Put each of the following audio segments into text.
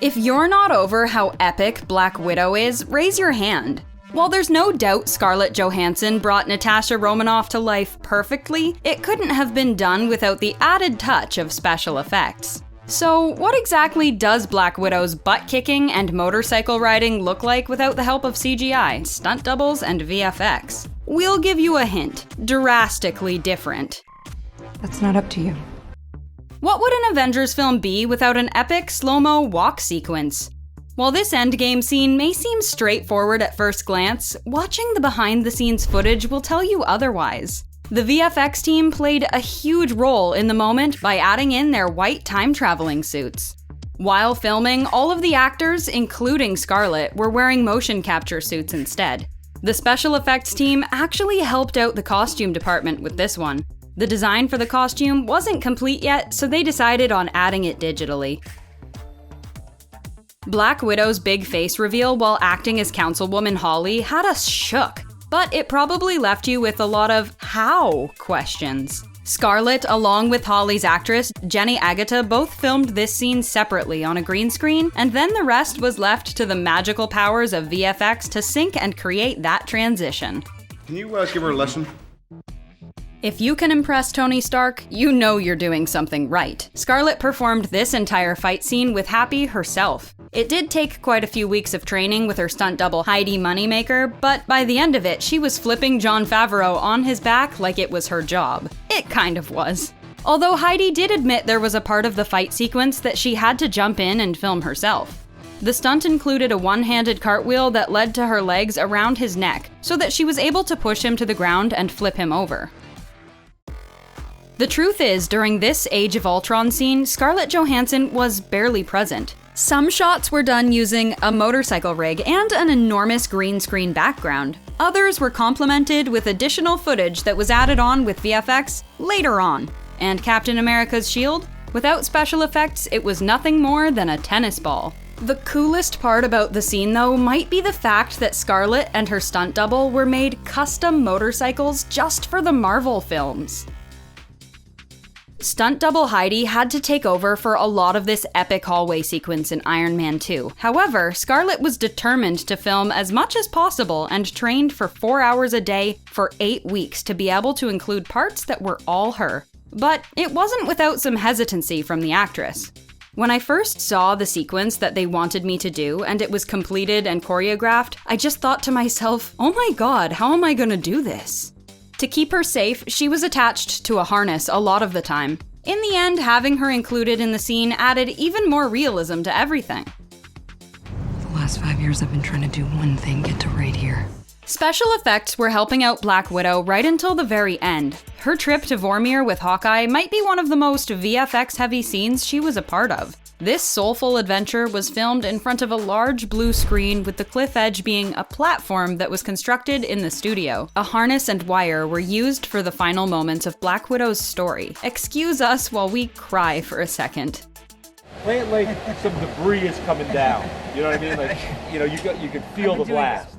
If you're not over how epic Black Widow is, raise your hand. While there's no doubt Scarlett Johansson brought Natasha Romanoff to life perfectly, it couldn't have been done without the added touch of special effects. So what exactly does Black Widow's butt-kicking and motorcycle riding look like without the help of CGI, stunt doubles, and VFX? We'll give you a hint. Drastically different. That's not up to you. What would an Avengers film be without an epic slow-mo walk sequence? While this Endgame scene may seem straightforward at first glance, watching the behind-the-scenes footage will tell you otherwise. The VFX team played a huge role in the moment by adding in their white time-traveling suits. While filming, all of the actors, including Scarlett, were wearing motion capture suits instead. The special effects team actually helped out the costume department with this one. The design for the costume wasn't complete yet, so they decided on adding it digitally. Black Widow's big face reveal while acting as Councilwoman Holly had us shook, but it probably left you with a lot of how questions. Scarlett, along with Holly's actress, Jenny Agata, both filmed this scene separately on a green screen, and then the rest was left to the magical powers of VFX to sync and create that transition. Can you give her a lesson? If you can impress Tony Stark, you know you're doing something right. Scarlett performed this entire fight scene with Happy herself. It did take quite a few weeks of training with her stunt double Heidi Moneymaker, but by the end of it, she was flipping Jon Favreau on his back like it was her job. It kind of was. Although Heidi did admit there was a part of the fight sequence that she had to jump in and film herself. The stunt included a one-handed cartwheel that led to her legs around his neck, so that she was able to push him to the ground and flip him over. The truth is, during this Age of Ultron scene, Scarlett Johansson was barely present. Some shots were done using a motorcycle rig and an enormous green screen background. Others were complemented with additional footage that was added on with VFX later on. And Captain America's shield? Without special effects, it was nothing more than a tennis ball. The coolest part about the scene, though, might be the fact that Scarlett and her stunt double were made custom motorcycles just for the Marvel films. Stunt double Heidi had to take over for a lot of this epic hallway sequence in Iron Man 2. However, Scarlett was determined to film as much as possible and trained for 4 hours a day for 8 weeks to be able to include parts that were all her. But it wasn't without some hesitancy from the actress. When I first saw the sequence that they wanted me to do and it was completed and choreographed, I just thought to myself, oh my god, how am I gonna do this? To keep her safe, she was attached to a harness a lot of the time. In the end, having her included in the scene added even more realism to everything. The last 5 years I've been trying to do one thing, get to right here. Special effects were helping out Black Widow right until the very end. Her trip to Vormir with Hawkeye might be one of the most VFX-heavy scenes she was a part of. This soulful adventure was filmed in front of a large blue screen, with the cliff edge being a platform that was constructed in the studio. A harness and wire were used for the final moments of Black Widow's story. Excuse us while we cry for a second. Plant like some debris is coming down. You know what I mean? Like, you can feel the blast.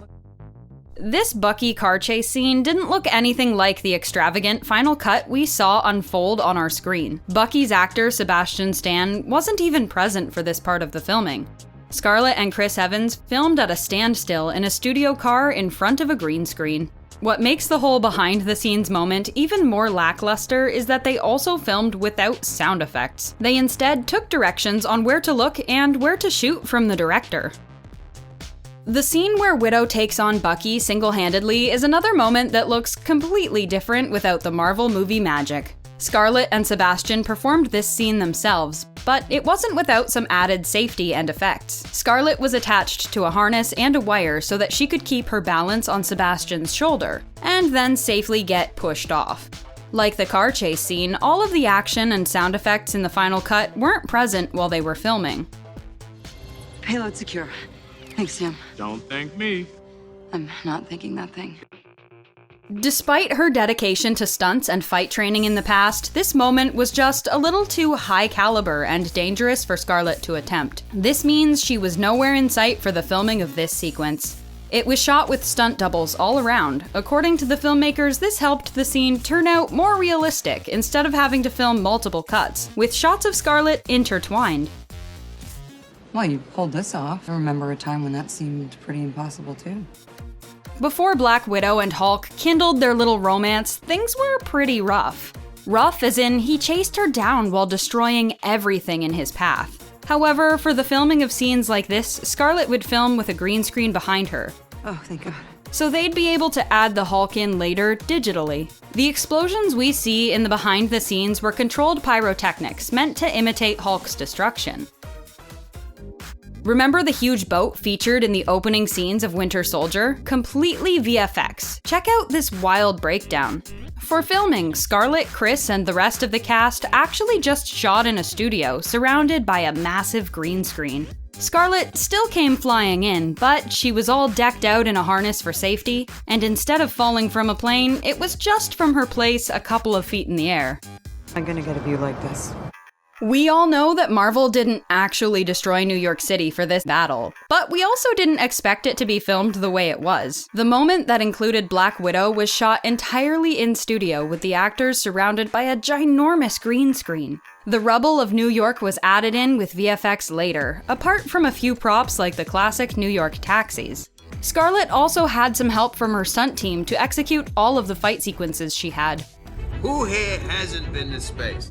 This Bucky Car Chase scene didn't look anything like the extravagant final cut we saw unfold on our screen. Bucky's actor, Sebastian Stan, wasn't even present for this part of the filming. Scarlett and Chris Evans filmed at a standstill in a studio car in front of a green screen. What makes the whole behind-the-scenes moment even more lackluster is that they also filmed without sound effects. They instead took directions on where to look and where to shoot from the director. The scene where Widow takes on Bucky single-handedly is another moment that looks completely different without the Marvel movie magic. Scarlett and Sebastian performed this scene themselves, but it wasn't without some added safety and effects. Scarlett was attached to a harness and a wire so that she could keep her balance on Sebastian's shoulder, and then safely get pushed off. Like the car chase scene, all of the action and sound effects in the final cut weren't present while they were filming. Payload secure. Thanks, Sam. Don't thank me. I'm not thinking that thing. Despite her dedication to stunts and fight training in the past, this moment was just a little too high caliber and dangerous for Scarlett to attempt. This means she was nowhere in sight for the filming of this sequence. It was shot with stunt doubles all around. According to the filmmakers, this helped the scene turn out more realistic instead of having to film multiple cuts, with shots of Scarlett intertwined. Well, you pulled this off. I remember a time when that seemed pretty impossible, too. Before Black Widow and Hulk kindled their little romance, things were pretty rough. Rough as in he chased her down while destroying everything in his path. However, for the filming of scenes like this, Scarlett would film with a green screen behind her. Oh, thank God. So they'd be able to add the Hulk in later digitally. The explosions we see in the behind the scenes were controlled pyrotechnics meant to imitate Hulk's destruction. Remember the huge boat featured in the opening scenes of Winter Soldier? Completely VFX. Check out this wild breakdown. For filming, Scarlett, Chris, and the rest of the cast actually just shot in a studio surrounded by a massive green screen. Scarlett still came flying in, but she was all decked out in a harness for safety, and instead of falling from a plane, it was just from her place a couple of feet in the air. I'm gonna get a view like this. We all know that Marvel didn't actually destroy New York City for this battle, but we also didn't expect it to be filmed the way it was. The moment that included Black Widow was shot entirely in studio with the actors surrounded by a ginormous green screen. The rubble of New York was added in with VFX later, apart from a few props like the classic New York taxis. Scarlett also had some help from her stunt team to execute all of the fight sequences she had. Who here hasn't been to space?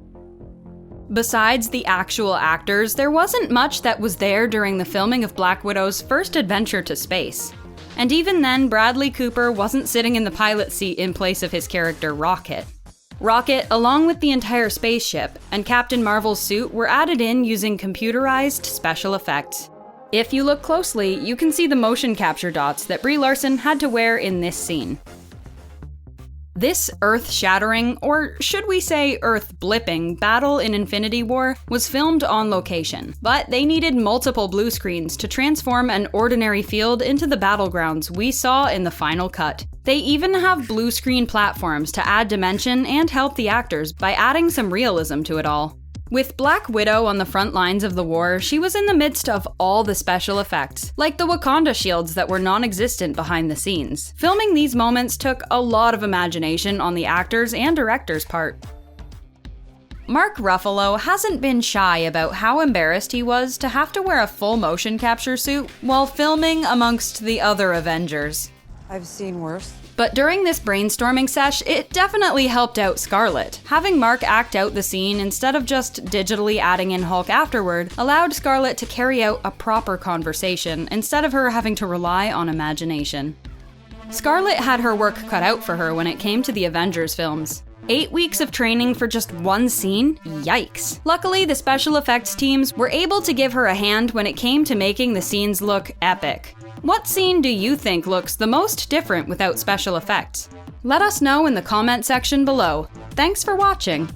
Besides the actual actors, there wasn't much that was there during the filming of Black Widow's first adventure to space. And even then, Bradley Cooper wasn't sitting in the pilot seat in place of his character Rocket. Rocket, along with the entire spaceship, and Captain Marvel's suit were added in using computerized special effects. If you look closely, you can see the motion capture dots that Brie Larson had to wear in this scene. This earth-shattering, or should we say earth-blipping, battle in Infinity War was filmed on location, but they needed multiple blue screens to transform an ordinary field into the battlegrounds we saw in the final cut. They even have blue screen platforms to add dimension and help the actors by adding some realism to it all. With Black Widow on the front lines of the war, she was in the midst of all the special effects, like the Wakanda shields that were non-existent behind the scenes. Filming these moments took a lot of imagination on the actors' and directors' part. Mark Ruffalo hasn't been shy about how embarrassed he was to have to wear a full motion capture suit while filming amongst the other Avengers. I've seen worse. But during this brainstorming sesh, it definitely helped out Scarlett. Having Mark act out the scene instead of just digitally adding in Hulk afterward allowed Scarlett to carry out a proper conversation instead of her having to rely on imagination. Scarlett had her work cut out for her when it came to the Avengers films. 8 weeks of training for just one scene? Yikes. Luckily, the special effects teams were able to give her a hand when it came to making the scenes look epic. What scene do you think looks the most different without special effects? Let us know in the comment section below. Thanks for watching.